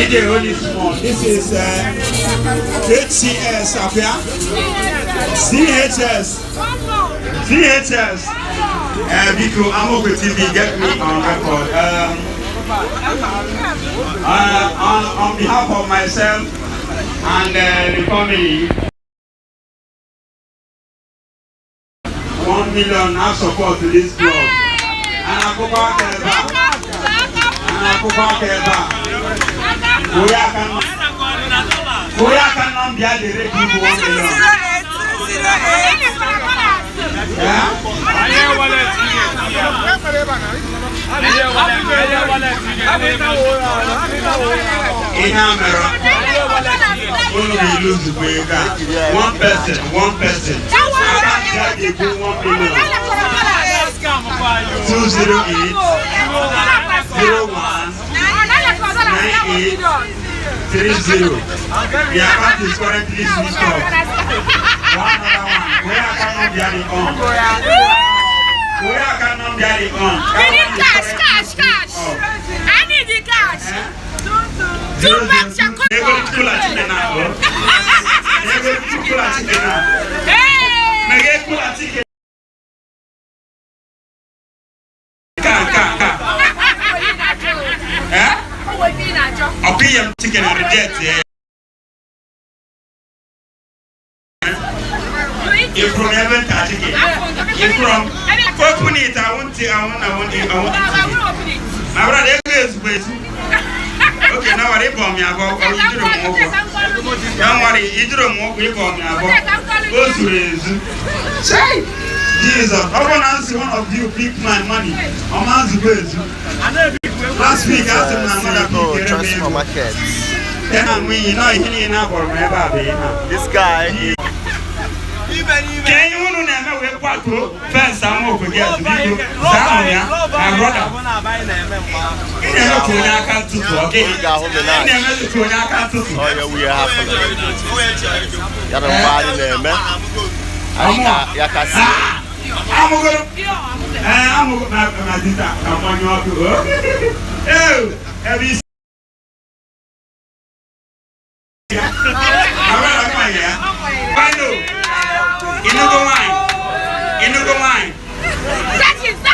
DJ only small. This is HCS up here. CHS. Because Amokwe TV get me on record. On behalf of myself and the family, 1 million now support to this club. And I go back Koya can be at the rate of 1 million. One person. 208 01 98 30. The account is currently switched off. One other one. Where cannot be added on? Where cannot be added on? We need cash. I need the cash. Two bucks. They're going to pull a chicken now. They're going to pull a chicken now. They're going to pull a chicken. I'll be a chicken and a debt. You're from heaven, Tajiki. You're from open it. I want it. My brother is with. Okay, now what about me about? Don't worry, you don't walk with me about. Go to say, Jesus, I want to ask one of you pick my money. I'm asking last week, I asked my mother to transfer market. Then I'm winning. This guy. Can you never wear quattro? First, I'm over here to be my brother. You never to okay? You never to oh, yeah, we are happy. You're a bad name, I'm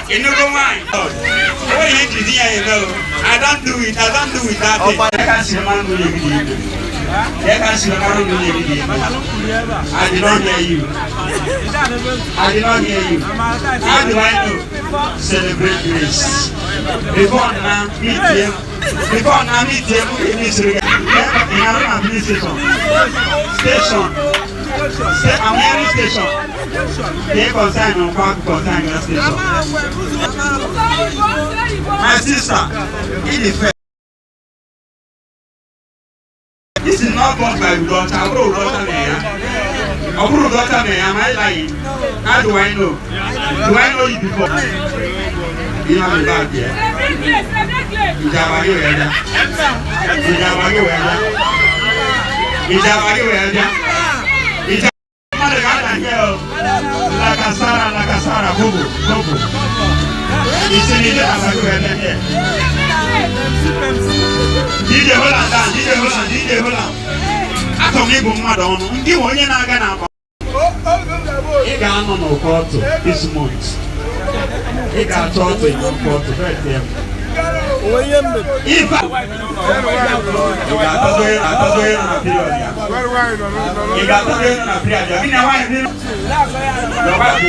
Enugu wine. Oh, I don't do it that way. I did not hear you. How do I know? Celebrate grace. Before now, meet them. Station. I'm hearing station. They consign on park consign your station. My sister, in the fair. This is not bought by daughter. I'm daughter. Am I lying? How do I know? Do I know you before? You have a bag here. Lakasara, Bobo. DJ Holland. Atomigo Madon, you want to go no court this month. He got taught in court right there. If I got